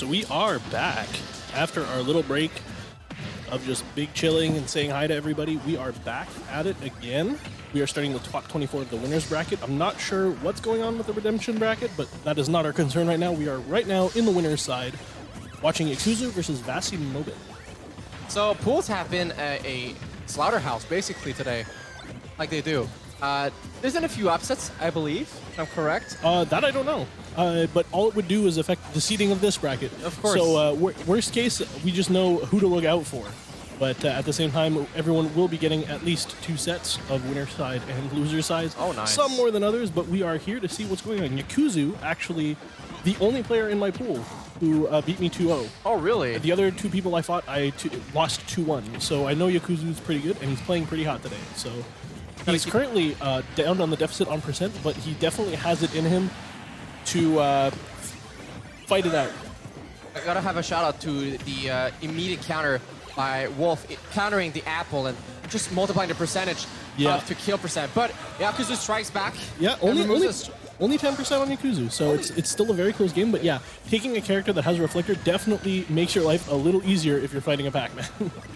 So we are back after our little break of just big chilling and saying hi to everybody. We are back at it again. We are starting the top 24 of the winners bracket. I'm not sure what's going on with the redemption bracket, but that is not our concern right now. We are right now in the winners side watching Yakuzu versus VassiMobin. So pools have been a slaughterhouse basically today, like they do. There's been a few upsets, I believe, if I'm correct. That I don't know. But all it would do is affect the seeding of this bracket. Of course. So worst case, we just know who to look out for. But at the same time, everyone will be getting at least 2 sets of winner side and loser side. Oh, nice. Some more than others, but we are here to see what's going on. Yakuzu, actually, the only player in my pool who beat me 2-0. Oh, really? The other 2 people I fought, I lost 2-1. So I know Yakuzu's pretty good, and he's playing pretty hot today. So he's currently down on the deficit on percent, but he definitely has it in him to fight it out. I gotta have a shout out to the immediate counter by Wolf, countering the apple and just multiplying the percentage to kill percent. But Yakuzu strikes back. Yeah, only 10% on Yakuzu, so it's still a very close game. But yeah, taking a character that has a reflector definitely makes your life a little easier if you're fighting a Pac-Man.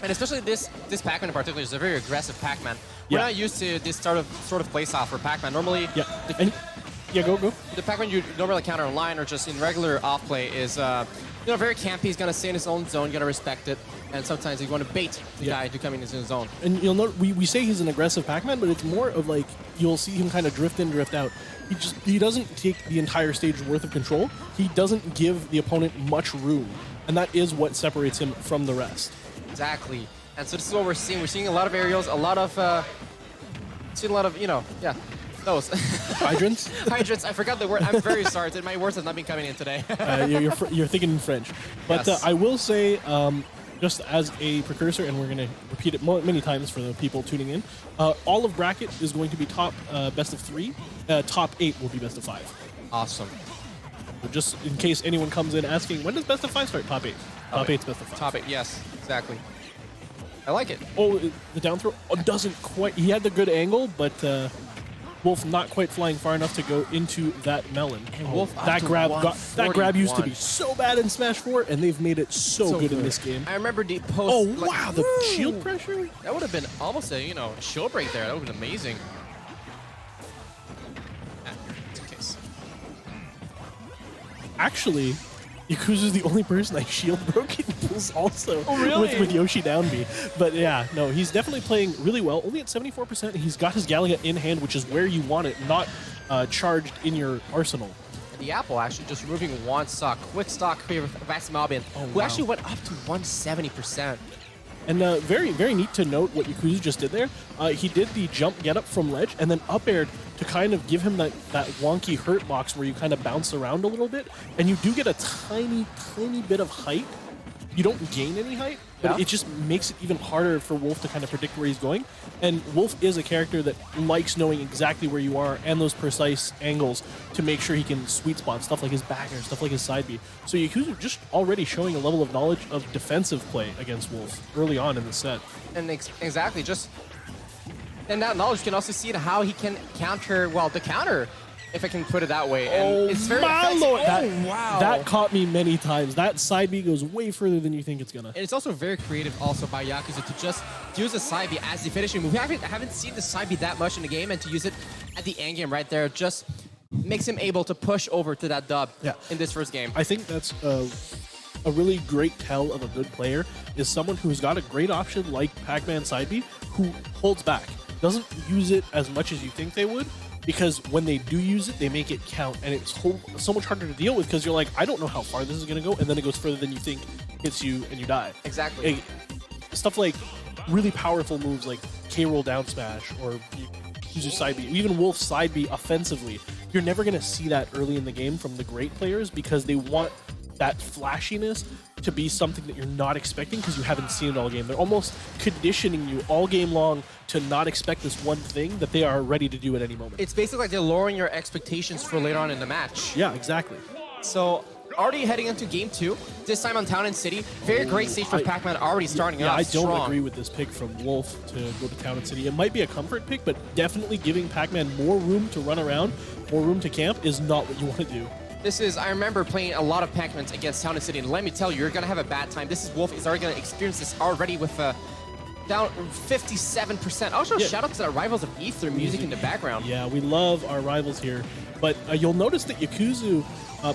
And especially this Pac-Man in particular is a very aggressive Pac-Man. We're not used to this sort of play style for Pac-Man. Normally, go. The Pac-Man you normally counter online or just in regular off play is very campy. He's gonna stay in his own zone, gonna respect it, and sometimes he's gonna bait the guy to come in his own zone. And you'll note we say he's an aggressive Pac-Man, but it's more of like you'll see him kind of drift in, drift out. He doesn't take the entire stage worth of control. He doesn't give the opponent much room, and that is what separates him from the rest. Exactly. And so this is what we're seeing. We're seeing a lot of aerials, a lot of those. Hydrants? Hydrants. I forgot the word. I'm very sorry. My words have not been coming in today. You're thinking in French. But yes. I will say, just as a precursor, and we're going to repeat it many times for the people tuning in, all of bracket is going to be top best of 3. Top 8 will be best of 5. Awesome. So just in case anyone comes in asking, when does best of 5 start? Top 8. Top 8's best of 5. Top 8, yes. Exactly. I like it. Oh, the down throw doesn't quite... He had the good angle, but... Wolf not quite flying far enough to go into that melon. And Wolf that grab used to be so bad in Smash 4, and they've made it so good in this game. I remember the post. Oh wow, the shield pressure. That would have been almost a shield break there. That would have been amazing. Actually, Yakuzu's the only person I shield broke in pools also. Oh, really? With Yoshi down B. But yeah, no, he's definitely playing really well. Only at 74%. He's got his Galaga in hand, which is where you want it, not charged in your arsenal. And the apple actually just removing one stock. Quick stock for VassiMobin, who actually went up to 170%. And very, very neat to note what Yakuzu just did there. He did the jump get up from ledge and then up aired to kind of give him that wonky hurt box where you kind of bounce around a little bit. And you do get a tiny, tiny bit of height. You don't gain any height, but it just makes it even harder for Wolf to kind of predict where he's going. And Wolf is a character that likes knowing exactly where you are and those precise angles to make sure he can sweet spot stuff like his back air, stuff like his side B. So Yakuzu just already showing a level of knowledge of defensive play against Wolf early on in the set. And exactly, just and that knowledge can also see how he can counter, the counter, if I can put it that way. And it's very Lord. wow. That caught me many times. That side B goes way further than you think it's gonna. And it's also very creative also by Yakuza to just use the side B as the finishing move. I haven't seen the side B that much in the game, and to use it at the end game right there just makes him able to push over to that dub in this first game. I think that's a really great tell of a good player is someone who's got a great option like Pac-Man side B who holds back. Doesn't use it as much as you think they would, because when they do use it, they make it count, and it's so much harder to deal with because you're like, I don't know how far this is going to go, and then it goes further than you think, hits you, and you die. Exactly. Stuff like really powerful moves like K-roll down smash or use your side B, even Wolf's side B offensively, you're never going to see that early in the game from the great players because they want that flashiness to be something that you're not expecting because you haven't seen it all game. They're almost conditioning you all game long to not expect this one thing that they are ready to do at any moment. It's basically like they're lowering your expectations for later on in the match. Yeah, exactly. So already heading into game 2, this time on Town and City. Very great stage for Pac-Man already starting off I don't strong. agree with this pick from Wolf to go to Town and City. It might be a comfort pick, but definitely giving Pac-Man more room to run around, more room to camp is not what you want to do. This is, I remember playing a lot of Pac-Mans against Town and City, and let me tell you, you're gonna have a bad time. This is Wolf is already gonna experience this already with down 57%. Also, shout out to the Rivals of Ether music in the background. Yeah, we love our rivals here. But you'll notice that Yakuzu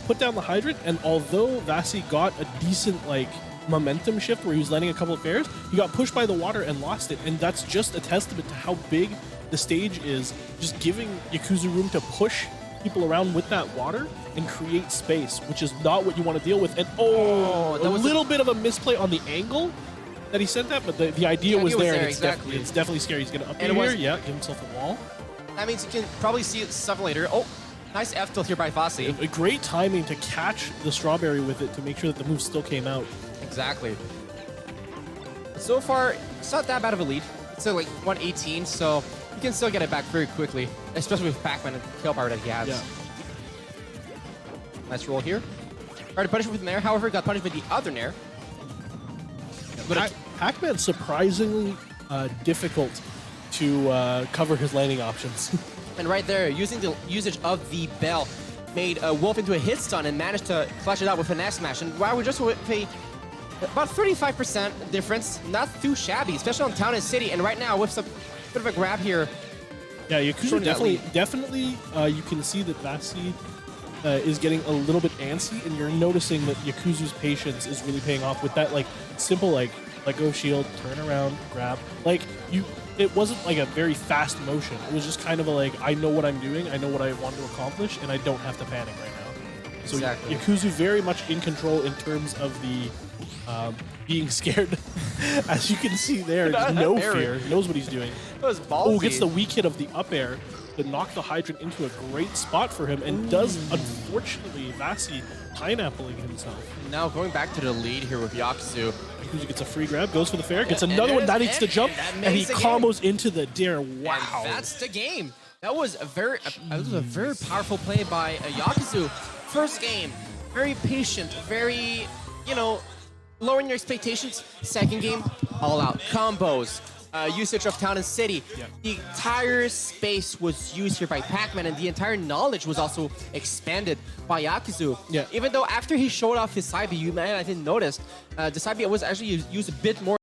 put down the hydrant, and although Vassi got a decent like momentum shift where he was landing a couple of fairs, he got pushed by the water and lost it. And that's just a testament to how big the stage is, just giving Yakuzu room to push people around with that water and create space, which is not what you want to deal with. And that was a little bit of a misplay on the angle that he sent that, but the idea was there, and it's definitely scary. He's going to up here, yeah, give himself a wall. That means you can probably see it stuff later. Oh, nice F tilt here by Vassi. A great timing to catch the strawberry with it to make sure that the move still came out. Exactly. So far, it's not that bad of a lead. It's like 118, so you can still get it back very quickly, especially with Pac-Man and kill power that he has. Yeah. Nice roll here. Tried to punish him with Nair, however, got punished with the other Nair. But Pac-Man's surprisingly difficult to cover his landing options. And right there, using the usage of the bell, made Wolf into a hit stun and managed to clutch it out with an S smash. And wow, we're just with about 35% difference, not too shabby, especially on Town and City. And right now, with some bit of a grab here. Yeah, Yakuza definitely you can see that Vassi is getting a little bit antsy, and you're noticing that Yakuzu's patience is really paying off with that like simple like let go shield, turn around, grab. Like it wasn't like a very fast motion. It was just kind of a like, I know what I'm doing, I know what I want to accomplish, and I don't have to panic right now. So exactly. Yakuzu very much in control in terms of the being scared. As you can see there, no fear, knows what he's doing. That was ballsy. Oh, gets the weak hit of the up air to knock the hydrant into a great spot for him, and does, unfortunately, Vassi pineappling himself. Now going back to the lead here with Yakuzu. Yakuzu gets a free grab, goes for the fair, gets another one, that needs to jump, and he combos into the dare. Wow. And that's the game. That was a very powerful play by Yakuzu. First game, very patient, very, lowering your expectations. Second game, all out combos. Usage of Town and City. Yeah. The entire space was used here by Pac-Man, and the entire knowledge was also expanded by Yakuzu. Yeah. Even though after he showed off his side B, you might I didn't notice, the side B was actually used a bit more